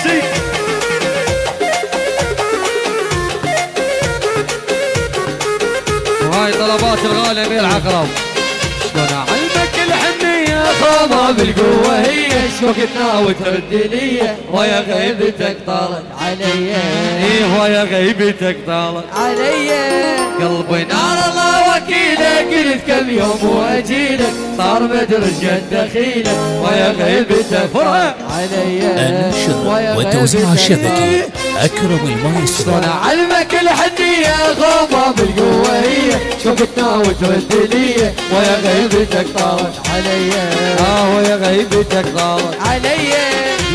عباسي. وهاي طلبات الغالي امير عقرب. شلون اعلمك الحنيه خاضه بالقوه هي شوقتنا وترد لي ويا غيبتك طالت علي. ايه ويا غيبتك طالت علي. قلبي نار الله وكيلك قلت كم يوم واجيلك صار مدرج قد دخيلك ويا غيبتك طالت علي. النشر والتوزيع الشبكي أكرم المايسترو. شلون اعلمك الحنيه خاضه بالقوه هي شوقتنا وترد لي ويا غيبتك طالت علي. ويا غيبتك طالت علي.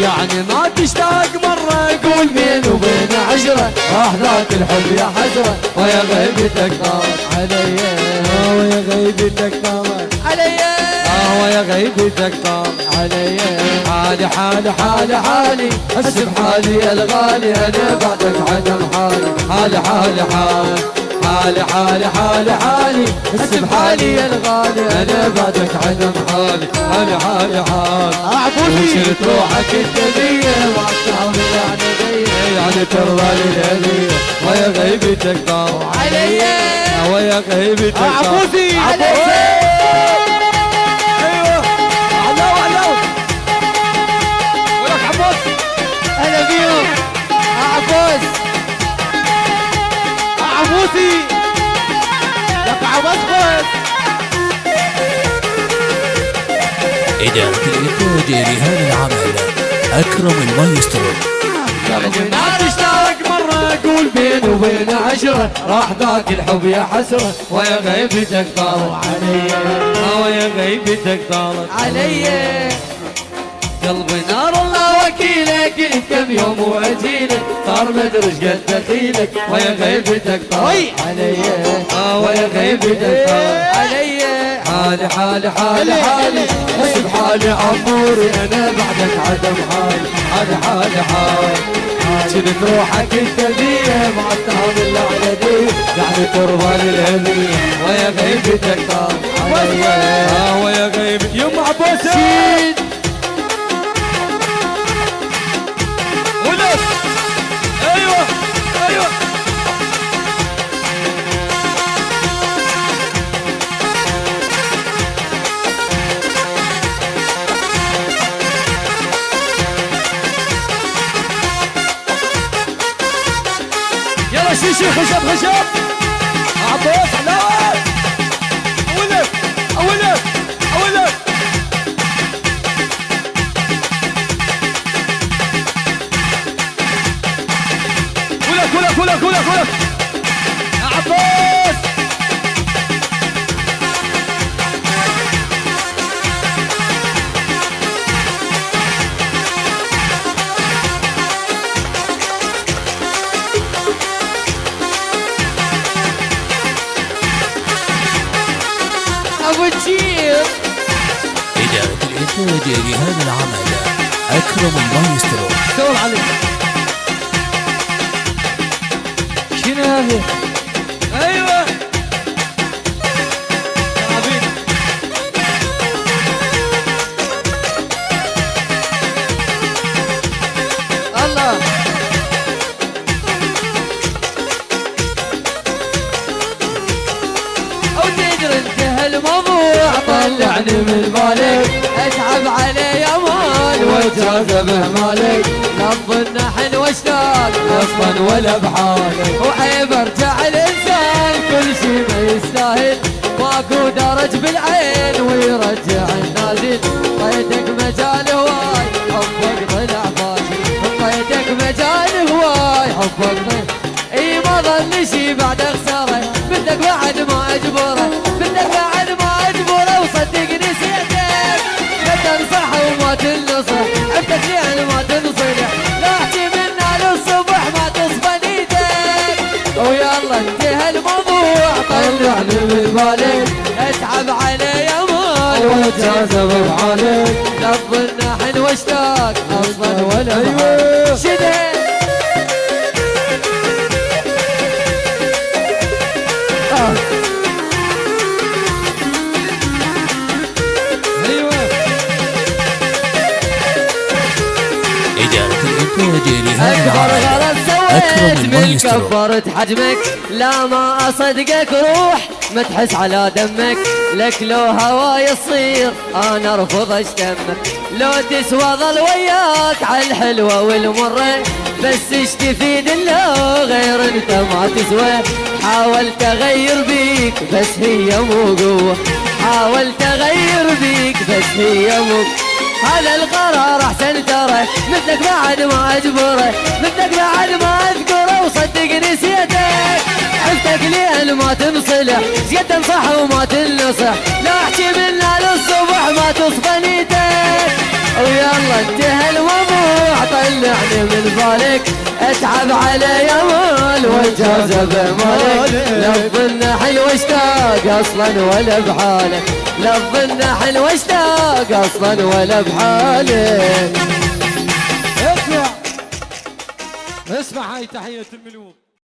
يعني ما تشتاق مرة قول بين وبين عشرة راح ذاك الحب يا حسرة ويا غيبتك طالت علي. ويا غيبتك طالت علي. ويا غيبتك طالت علي. حالي حالي حالي حالي حس بحالي الغالي انا بعدك عدم حالي. حالي حالي حالي حالي حالي حالي حالي حس بحالي الغالي انا بعدك عدم حالي. حالي حالي حالي وشلت روحك انت بيا وعالتعامل يعني بيا يعني ترضى للهدية ويا غيبتك طال علي. ويا غيبتك طال عبوسي عبوسي. ايوه علو علو ولك عبوس. اهلا بيهم عبوس عبوسي لك عبوس خوش. إدارة الإنتاج لهذا العمل أكرم المايسترو. يعني ما تشتاق مرة قول بين وبين عشرة راح ذاك الحب يا حسرة ويا غيبتك طالت علي. ويا غيبتك طالت علي. قلبي نار الله وكيلك قلت كم يوم واجيلك صار مدرج قد دخيلك ويا غيبتك طالت علي. ويا غيبتك طالت علي. حالي حالي حالي حالي حس بحالي عموري انا بعدك عدم حالي. حالي حالي حالي شلت روحك انت بيا مع التعامل على دي يعني ترضى للهدية ويا غيبتك طالت علي. ويا غيبتك يما عباسي ولس. ايوه ايوه يلا شيشي خشب خشب عباس حلاوة. اولك اولك اولك ولك ولك ولك ولك ولك عباس. ابو تشير. إدارة الإنتاج لهذا العمل أكرم المايسترو. دور عليك شنو هذا؟ ايوه كرابين. الله او تدري انت هالموضوع طلعني من بالك اتعب عليه يا مال وجاذب مالك نظن حن واشتاق اصلا ولا بحالك وعيب ارجع الانسان كل شي ما يستاهل ماكو درج بالعين ويرجع النازل. طيتك مجال هواي حبك ضلع فاشل طيتك مجال هواي حبك ضلع. اي ما ظل شي بعد خساره بدك بعد ما اجبره بدك بعد ما اجبره وصدقني نسيتك لا تنصح وما تنصح عفتك لين ما تنصلح لا احكي منا للصبح ما تصفى نيتك. ويلا انتهى الموضوع طلعني من بالك اتعب علي يا مال واتجاذب بحالك تظن حن واشتاق اصلا ولا أيوه. شده الإنتاج لهذا أكبر العمل غلط سويت أكرم من المايسترو. كبرت حجمك، لا ما أصدقك روح ما تحس على دمك، لك لو هوا يصير أنا أرفض أشتمك، لو تسوى ظل وياك عالحلوة والمرة، بس ايش تفيد لو غير انت ما تسوى، حاولت أغير بيك بس هي مو قوة، حاولت أغير بيك بس هي مو، هذا القرار احسن ترى، مثلك بعد ما اجبره، مثلك بعد ما اذكره، وصدق نسيتك، عفتك لين ما تنصلح، زيد انصح وما تنصح، لا احكي منا للصبح ما تصفى نيتك، ويلا انتهى الموضوع طلعني من بالك، اتعب علي يا مال والجازة بمالك، لفظ النحل واشتاق اصلا ولا بحالك، لفظ النحل واشتاق اصلا ولا بحالك. اسمع هاي تحية الملوك.